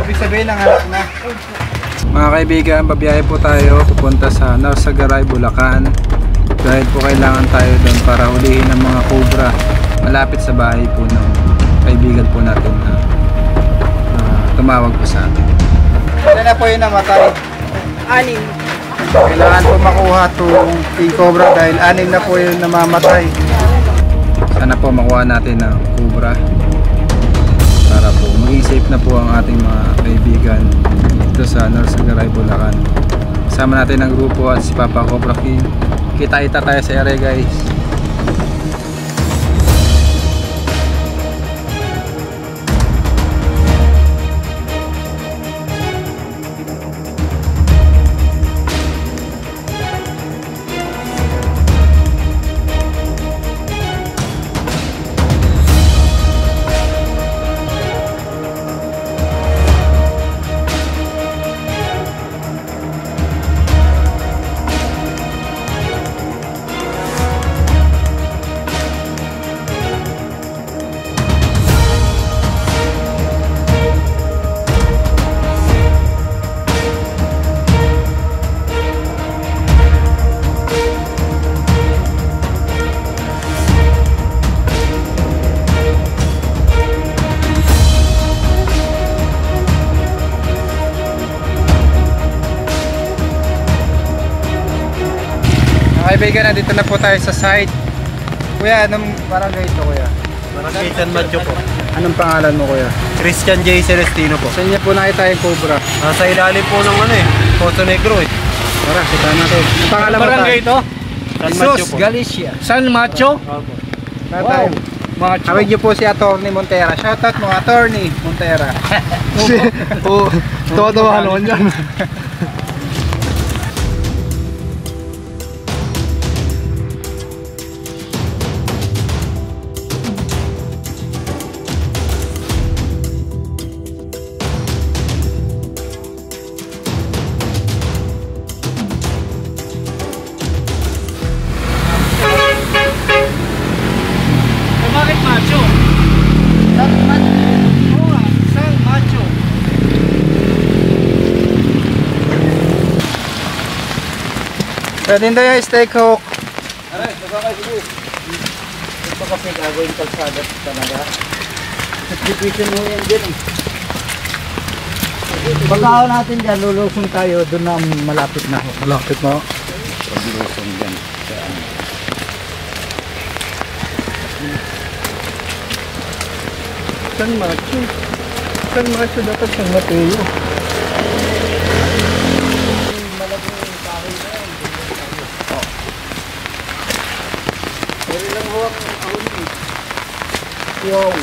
Ibig sabihin, nanganak na. Mga kaibigan, babiyahe po tayo pupunta sa Narsagaray, Bulacan. Dahil po kailangan tayo doon para hulihin ang mga cobra malapit sa bahay po ng kaibigan po natin na tumawag po sa atin. Ilan na po yung namatay? 6. Kailangan po makuha itong king cobra dahil 6 na po yung namamatay. Sana po makuha natin ang cobra para po maging safe na po ang ating mga kaibigan dito sa Narsagaray, Bulacan. Kasama natin ang grupo at si Papa Cobra King. Kita-kita tayo sa area, guys. Kaibigan, nandito na po tayo sa site. Kuya, anong barangay ito, kuya? Barangay San Mateo po. Anong pangalan mo, kuya? Christian J. Celestino po. Saan niya po nakita yung cobra? Nasa ilalim po ng Poso Negro eh. Tara, kita natin. Ang pangalan mo Barangay ito? San Mateo Jesus, po. Galicia. San Mateo? Opo. Tayo. Mateo. Hawig niyo po si Atty. Montera. Shoutout mo, Atty. Montera. Oo, tawa-tawa naman yan. Bakit Macho? San Macho? Pwede din tayo steak hook. Aray, nagkakay sige. Ito kasi gagawin kalsada talaga. Subdivision mo yan din eh. Pagkaon natin dyan, lulusong tayo doon na malapit na. Malapit mo. Paglusong dyan. San Macho? San Macho dapat San Mateo. Pero lang huwag ahon eh. Wow.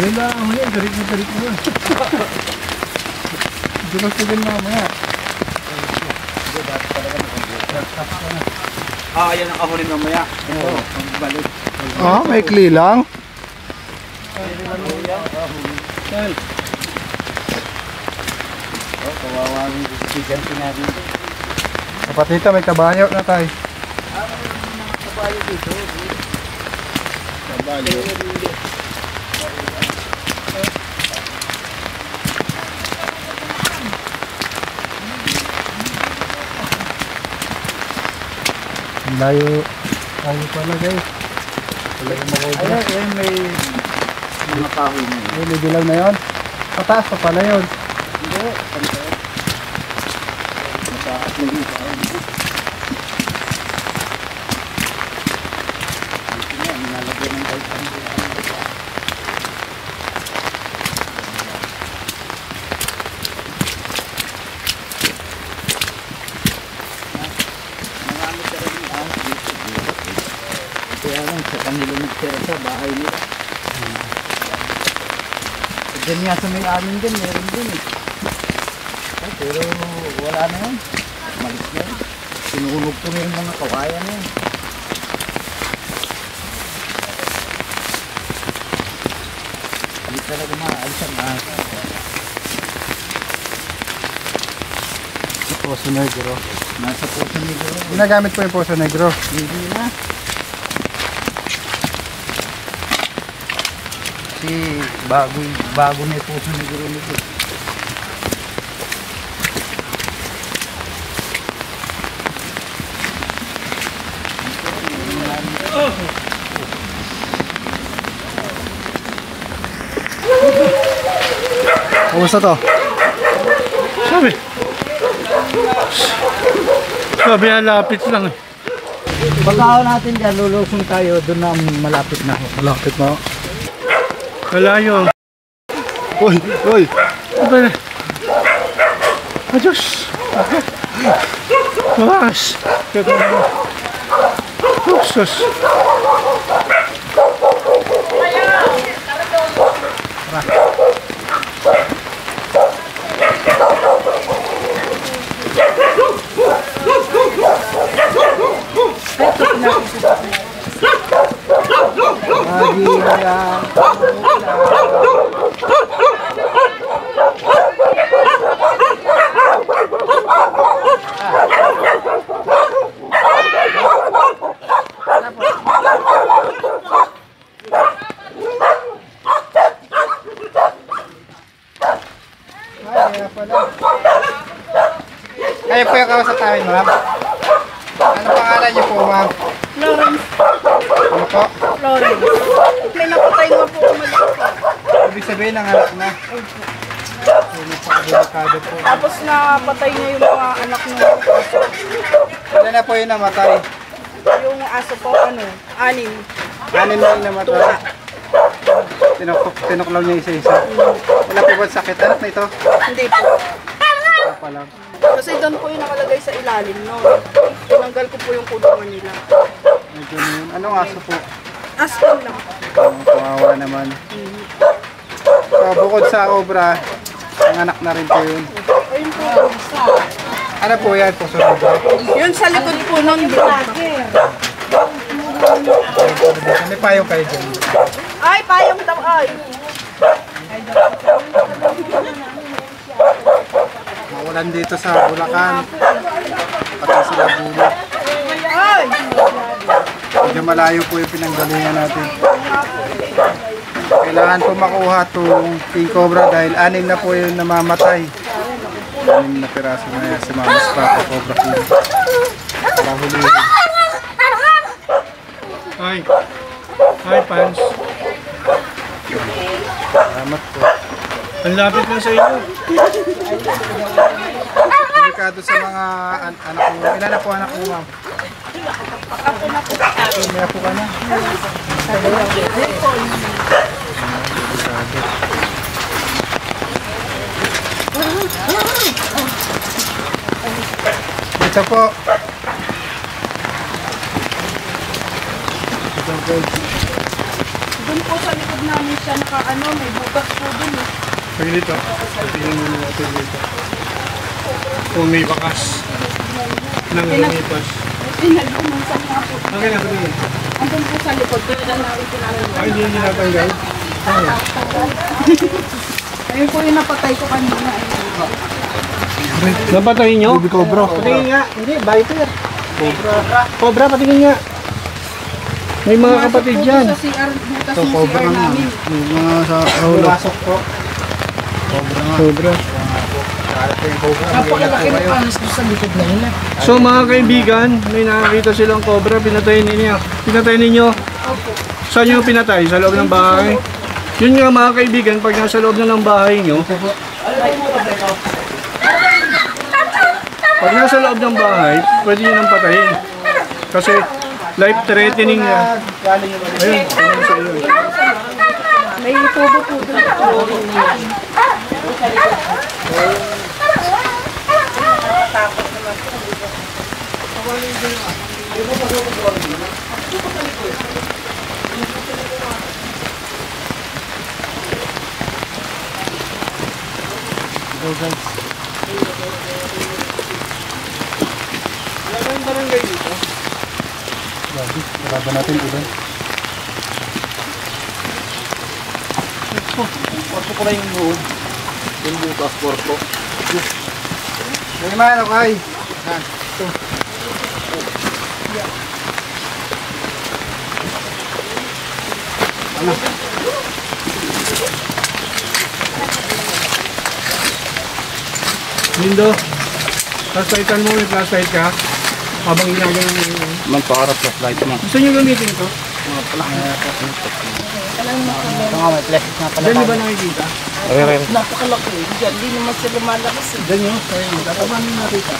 Wala ako yan, garit na garit mo. Dulas na din mamaya. Yan ang ahonin mamaya. Ito, pagbalik. Ah, may kli lang. Kawawa yung bisigan sinabi ito. Kapatita, may kabayo na tayo. Kabayo dito. Kabayo. Layo. Layo pala, guys. Ayun, may Mga kahoy na yun. May dilaw na yun. Pataas pa pala yun. Hindi, pantay. Mataas na yun. Nalagyan ng kahit ang kaya lang sa kanila nagtira sa bahay nila. Diyan nga sa may amin din, meron din eh. Ay, pero wala na yun. Malis na yun. Sinunog ko na yung mga kawayan na yun. Hindi talaga maalis ang asa. Poso Negro. Nasa Poso Negro. Ginagamit ko yung Poso Negro. Hindi na. Kasi bago na po siguro nito. Kumusta to? Sabi lapit lang eh. Pagkakaw natin dyan, lulusong tayo, doon na malapit na. Malapit na. Malayo. Uy! Uy! Ano na? Adios. Mas. Sus. Kayo po yung kausap namin, ma'am. Ano pangalan niyo po, ma'am? Florence. Ano po? Florence. May napatay nga po umalis. Ibig sabihin, nanganak na. Napaka-delikado po. Tapos napatay niya yung mga anak ng aso. Wala na po yung namatay. Yung aso po, 6. 6 na yung namatay. Tinuklaw niya isa-isa. Wala po ba sakit? Anak na ito? Hindi po. Ito pa lang. Kasi doon po yung nakalagay sa ilalim, no? Tinanggal ko po yung kulungan nila. Medyo na yun. Anong aso po? Aspen lang. Kawawa naman. So, bukod sa obra, ang anak na rin po yun. Ayun po. Ano po yan po sa obra? Yun sa likod po nun. May payong kayo dyan. Ay, payong daw. Ay. Maulan dito sa Bulacan. Pati sila bulak. Ay. Medyo malayo po yung pinanggalingan natin. Kailangan po makuha itong king cobra dahil 6 na po yung namamatay. 6 na piraso na yan sa mga Moscato Cobra King. Para hulihin. Hi. Hi, Pans. Salamat po. Ang lapit lang sa inyo. Delikado sa mga anak mo. Ilan na po anak mo, ma'am? May apo ka na. Dito po. Doon po sa likod namin siya may butas po doon. Pag dito. Tingnan mo natin dito. Kung may bakas. Nang lumipas. Pinagbumunsan nga po. Okay na, pagin. Andun po sa likod. Doon na namin pinagbumunsan. Ay, hindi natanggal. Ayun po yung napatay ko kanina. Napatay nyo? Baby cobra. Patingin nga. Hindi, viper. Cobra. Cobra, patingin nga. May mga kapatid dyan. Sa CR, butas Ito, ng cobra CR nga. namin. Yung mga sa ulo. Pumasok po. Cobra nga. Cobra. Ito yung cobra. Napakalaki ng panas doon sa likod na yun. So mga kaibigan, may nakakita silang cobra, pinatay ninyo. Pinatay ninyo? Saan nyo pinatay? Sa loob ng bahay? Yun nga mga kaibigan, pag nasa loob na ng bahay nyo, pag nasa loob ng bahay, pwede nyo nang patayin. Kasi life-threatening na. Ayun, ayun sa iyo. May tubo po doon. Wala kayong barangay dito? Laban natin ulan. Porto ko na yung loob. Yung butas, porto. May man, okay. Ito. Ano? Lindo. Flashlightan mo, may flashlight ka. Habang ginagawa mo yun. Man, para flashlight mo. Gusto nyo gamitin ito? Ito nga, may plastic na pala. Diyan nyo ba nakikita? Napakalaki. Diyan, di naman sila lumalabas eh. Diyan nyo? Paano nyo nakita?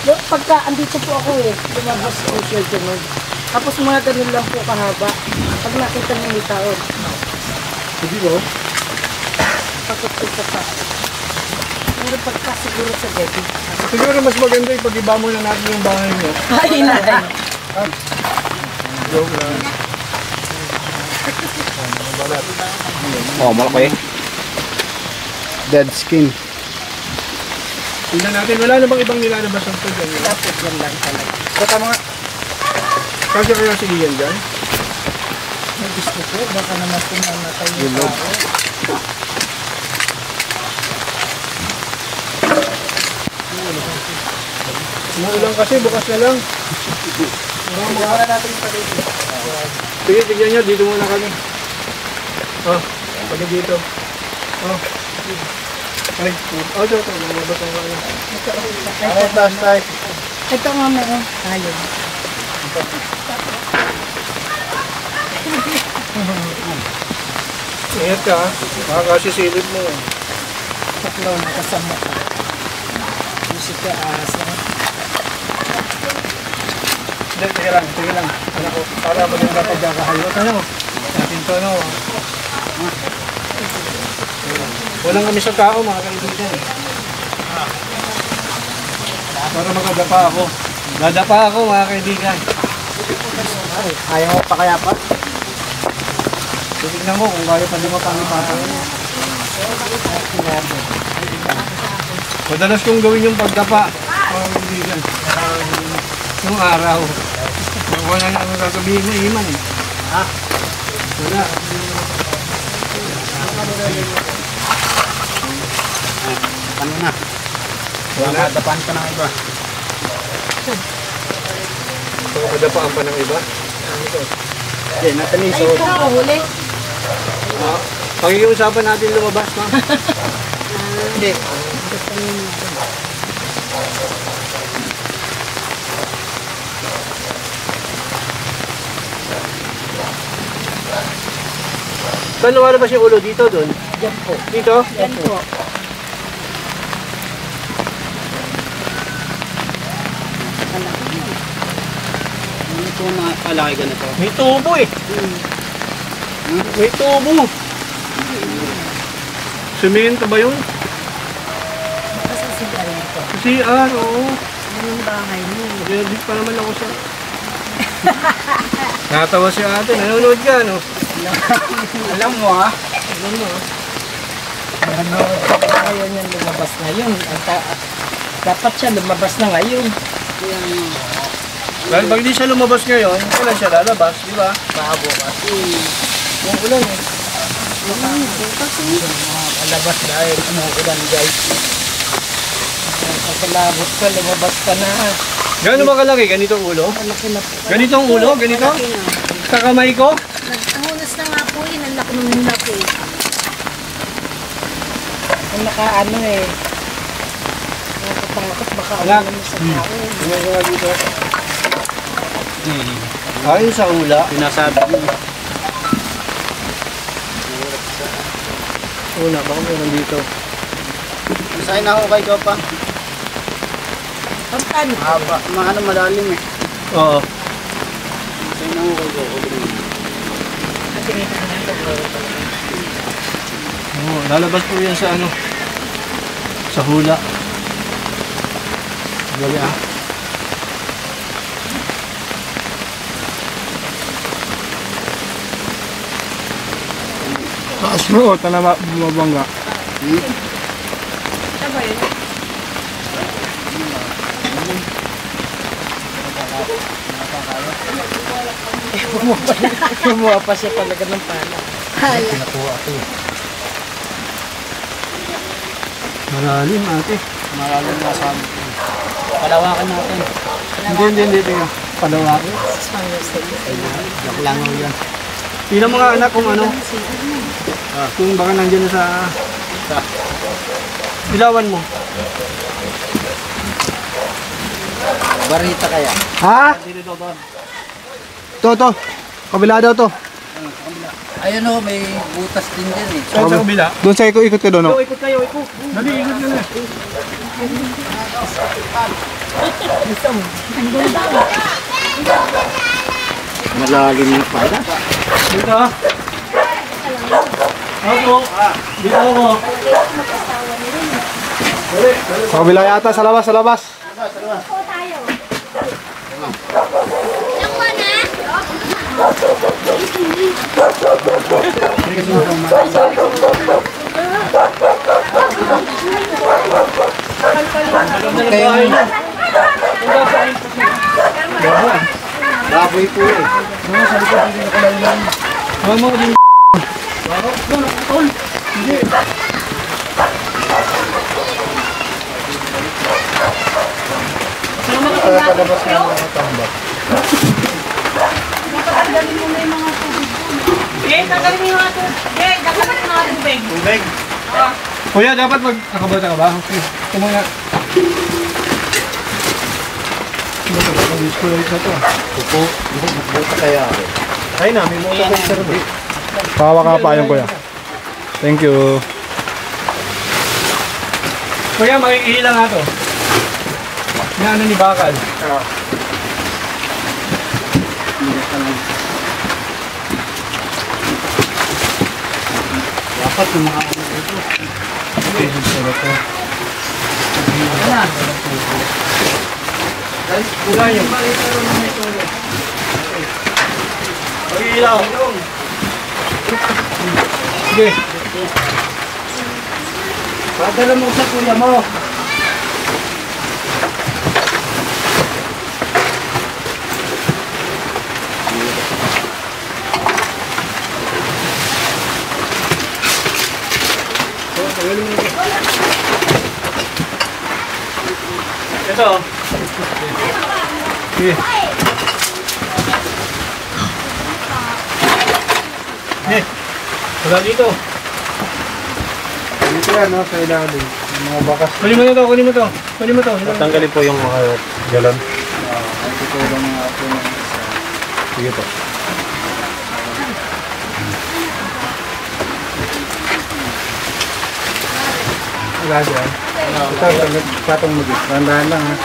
Pagka andito po ako eh, lumabas ko siya dyan. Tapos mga ganun lang po kahaba. Pag nakita niyo may tao, Hindi ba? takot ko sa tao. Pero pagka siguro sa gabi. Siguro mas maganda ipag-iba muna natin yung bahay nyo. Ay, inay. Joke lang. Oh, malaki. Dead skin. Tingnan natin, wala na bang ibang nilalabas ang ito dyan? Tapos yan lang talaga. So tama nga. Kasi kaya si Ian dyan? May gusto ko, baka naman pumamatay yung tao. Umuulan kasi, bukas na lang. Baka na natin yung paligid. Sige, tignan nyo, dito muna kami. Oh, pati dito. Oh. Ay, ito, lumabas ang ano. Ay, flashlight. Ito nga meron. Ayun. Ingat ka, baka kasi silip mo. Tatlo na kasama ka. Music ka asa. Hindi, sige lang. Anak ko, para maganda pagkakahayot. Ano? Natin to, ano? Walang kami sa tao, mga kaibigan. Para makadapa ako. Dadapa ako, mga kaibigan. Ayaw mo pa kaya pa? Titignan ko kung kaya pa di mapangipatan. Madalas kong gawin yung pagdapa, mga kaibigan. Nung araw. Wala na ang sasabihin na iman eh. Ha? Wala. Ano na? Wala. Dapan pa ng iba. So, kadapaan pa ng iba. Okay, natanin. Ay, ito ako huli. Pag-iusapan natin lumabas, ma'am. Hindi. Saan lumalabas yung ulo? Dito, doon? Yan po. Dito? Yan po. Ano ito malaki ganito? May tubo eh. May tubo. Semento ba yun? Basta sila ito. CR, oo. Anong bahay mo? Ready pa naman ako sa... Natawa si ate. Nanonood ka, no? Alam mo ha? Alam mo, ah. Ayaw niya lumabas ngayon. Dapat siya lumabas na ngayon. Dahil pag di siya lumabas ngayon, kailan siya lalabas, di ba? Bago kasi. Kung ulan eh. Malabas dahil umuulan guys. Pagkalabot ka, lumabas ka na. Gano'n ba kalaki? Ganitong ulo? Malaki na po. Ganitong ulo? Ganito? Sa kamay ko? Nagtahunas na nga po yun. Ang laki ng hulak eh. Ang nakaano eh. Nakatakot baka Anak. ano sa tao. Tingnan ko nga dito. Ayon sa ula. Sinasabi mo. Una, baka meron dito. Saan na ako kay Gopa? Pampano? Haba. Ano malalim eh. Oo. Saan na ako kay Gopa? Oo, lalabas po yan sa ano? Sa hula. Gali ah. Taas mo, tanama bumabangga. Kumuha pa siya talaga ng pala. Malalim ate. Malalim na sa amin. Palawakan natin. Hindi. Tingnan. Palawakin. Joke lang ho yan. Tingnan mga anak kung ano. Kung baka nandiyan na sa... Ilawan mo. Barita kaya. Ha? To. Kabila daw to. Ayun o, may butas din dyan eh. Saan sa kabila? Doon sa ikot ka doon, no? Ikot kayo, ikot. Dali, ikot na na. Malalim yung pala. Dito ha. Ako. Dito ako. Sa kabila yata, sa labas. Kayo baboy po eh. Huwag mo ko din. Kuya, dapat nakabata ka ba? Okay. Ito muna. Mag-discolate na to. Upo, buta kaya ako. Ay na, may motor ko sir. Pawa ka pa yung kuya. Thank you. Kuya, makikihila nga to. Inaano ni Bakal. Dapat yung mga ano ito. Wala yun. Mag-iilaw. Sige. Padala mo sa kuya mo. Ito. Sige. Wala dito. Dito yan, no? Sa ilalim. Mga bakas. Kunin mo to. Tanggalin po yung mga galon. Tutulong nga po ng isa. Sige po. Wala dyan. Ito, patong mo dito. Randahan lang, ha?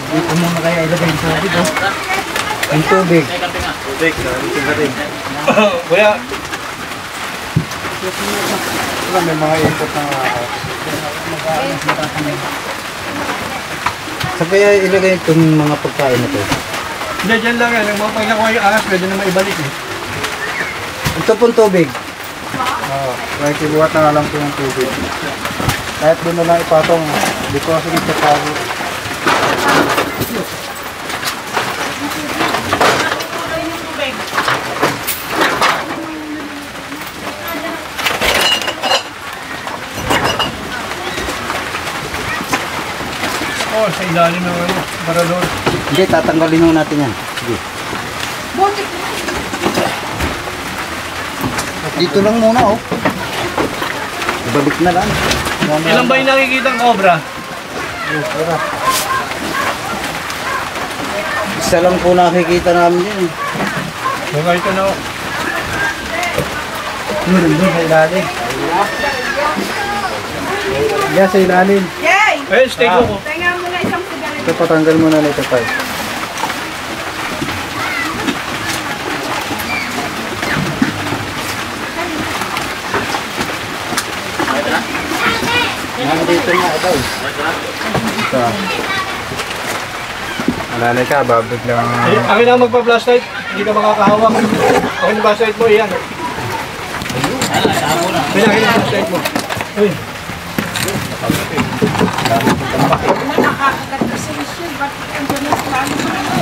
Dito muna kaya ilagay yung tubig oh. Yung tubig. Kuya, Wala, may mga input na Saan kaya ilagay itong mga pagkain na to? hindi dyan lang yan. Pag nakuha yung ahas, pwede na maibalik eh. Ito pong tubig. Kahit ibuhat na lang po yung tubig. Kahit doon na lang ipatong. Hindi ko kasi dito pago. Oh, sa ilalim ng ano, barador. Hindi, tatanggalin ho natin yan. Sige. Dito lang muna oh. Ibalik na lang. Ilan ba yung nakikita ang cobra? Isa lang po nakikita namin yan eh. Baka ito na oh. Doon sa ilalim. Yan sa ilalim. Eh, steak ko. Tenga mo na isang sigarilyo. Ito patanggal mo na nito tayo. Nandito nga daw. Ito. Malalay ka, babig lang. Akin na magpa-flashlight. Hindi ka makakahawak. Akin yung flashlight mo, iyan. Akin yung flashlight mo. Uy. Nakakagat kasi siya. Ba't ang ganas lalo sa ano?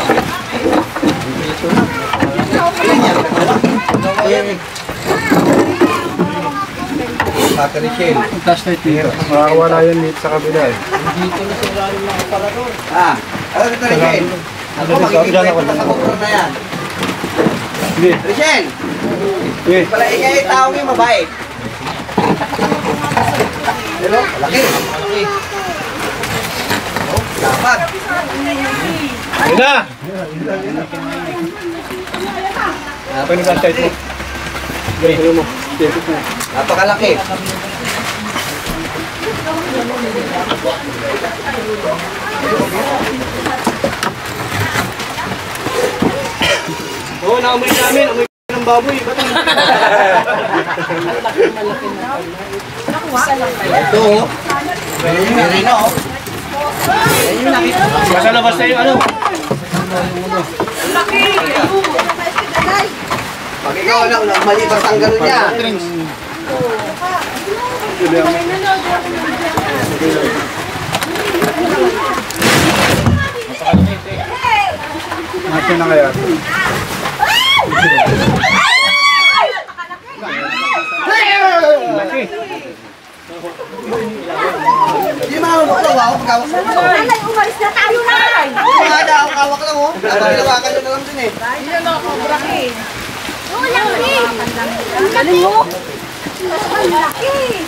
Eh, Battery shell. Flashlight dito. Makakawala yan dito sa kabila eh. Ah, ano ito Richel? Ako, magiging kwento na sa Cobra na yan. Sige. Richel! Sige. Pala ikay taong yung mabait. Hello? Laki. Oh, dapat. Ayun na! Apa yung flashlight mo? Sige, mo. Napakalaki. Oo, naamoy namin. Amoy ng baboy. Ba't ang Ito, oh. Meron na, oh. Yan yung nakita. Nasa labas na yung ano? Pag ikaw na, malipas ang gano'n niya. Natin na kaya. Laki. Hindi makakawak lang, wow. Pagkawak sa ito. Nanay, umalis na tayo na! Mga hawak lang, oh. Dapat hinawakan nyo na lang din, eh. Oo, laki! Ang galing mo! Ang laki!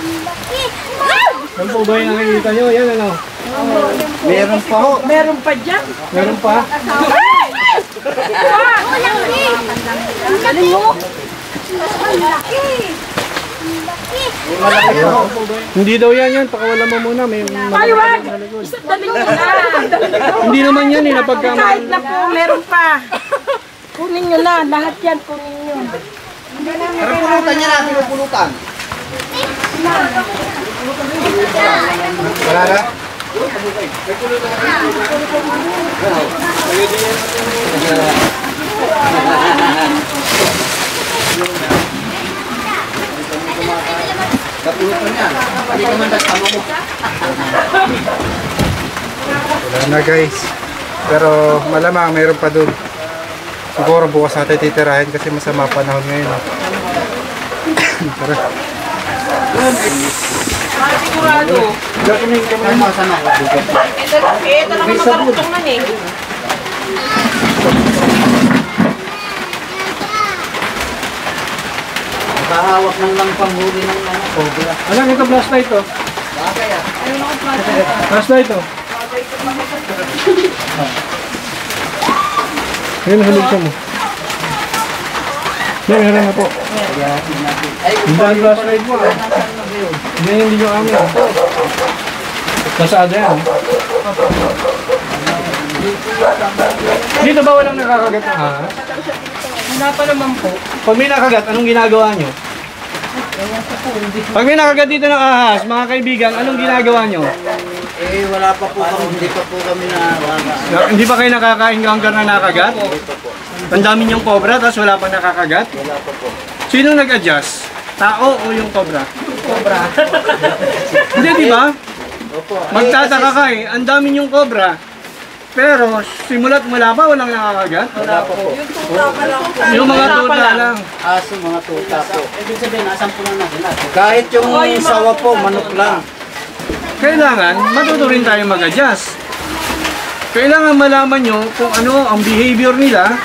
Ang laki! Saan po ba yung nakikita nyo? Yan ano? Meron pa ho. Meron pa dyan! Meron pa? Oo, laki! Ang galing mo! Ang laki! Ang laki! Hindi daw yan. Pakawala mo muna. May Paliwag! Dali mo na! Hindi naman yan eh. Kahit na po, meron pa! Kunin nyo na, lahat yan kunin nyo. Pero pulutan niya na, pinupulutan. Wala na? Kapulutan niya. Hindi ka man nagtama mo. Wala na guys. Pero malamang mayroon pa dun. Siguro bukas natin titirahin kasi masama panahon ngayon. Tara. Sigurado. Ay, masan ako? Talagang makarutong man eh. Nakahawak ng lang panghuli ng mga cobra. Alam, ito flashlight to. Bakit ah? Flashlight to. Ngayon, hulog siya mo. Yan, meron na po. Hindi ang flashlight mo ah. Hindi yung amin ah. Nasaan yan? Dito ba walang nakakagat ng ahas? Wala pa naman po. Pag may nakagat, anong ginagawa nyo? Pag may nakagat dito ng ahas, mga kaibigan, anong ginagawa nyo? Eh, wala pa po kami, hindi pa po kami Hindi pa kayo nakaka-encounter na nakagat? Ang dami niyong cobra, tapos wala pa nakakagat? Wala pa po. Sino nag-adjust? Tao o yung cobra? Cobra. Hindi, di ba? Opo. Magtataka ka eh, ang dami niyong cobra. Pero simula't mula pa, walang nakakagat? Wala pa po. Yung mga tuta lang. Aso, mga tuta po. Ibig sabihin, asan po lang natin natin? Kahit yung sawa po, manok lang. Kailangan, matuto rin tayo mag-adjust. Kailangan malaman nyo kung ano ang behavior nila,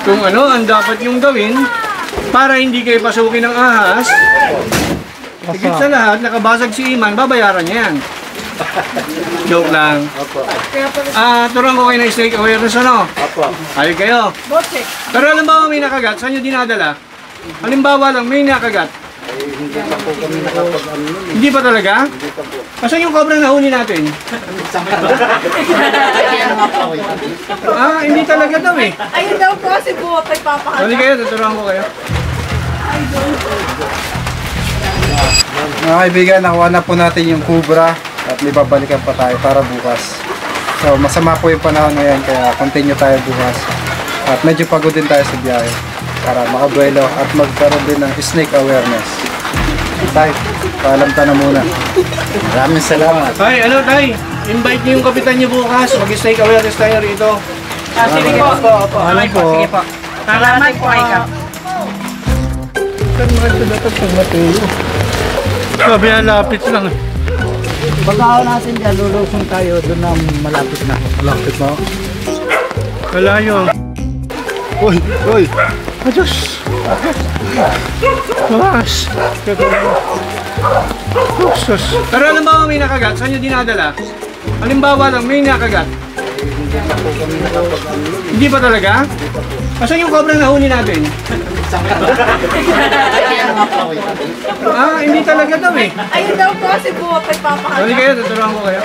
kung ano ang dapat yung gawin, para hindi kayo pasukin ng ahas. Higit sa lahat, nakabasag si Iman, babayaran niya yan. Joke lang. Opo. Turuan ko kayo ng snake awareness ano? Opo. Ayun kayo. Pero halimbawa may nakagat, saan nyo dinadala? Halimbawa lang, may nakagat. Hindi pa po kami nakapag-ano nun. Hindi pa talaga? Hindi pa po. Asan yung cobra na huli natin? Hindi talaga daw eh. Ayun daw po si Buot ay papakita. Huli kayo, tuturuan ko kayo. Mga kaibigan, nakuha na po natin yung kubra at may babalikan pa tayo para bukas. So masama po yung panahon ngayon kaya continue tayo bukas. At medyo pagod din tayo sa biyahe para makabuelo at magkaroon din ng snake awareness. Tay, paalam ka na muna. Maraming salamat. Tay, Tay? Invite niyo yung kapitan niyo bukas. Mag-snake awareness tayo rito. Sige po. Alam po. Sige po. Salamat po kayo. Kan mga ito dapat sa Mateo. Sabi na lapit lang. Pagkaon natin dyan, lulusong tayo doon na malapit na. Malapit na. Malayo. Uy! Uy! Adios! Bawas! Sus! Pero halimbawa may nakagat, saan nyo dinadala? Halimbawa lang, may nakagat. Hindi pa talaga? Asan yung cobra na huli natin? Hindi talaga daw eh. Ayun daw po si Buwak ay papakala. Hali kayo, tuturuan ko kayo.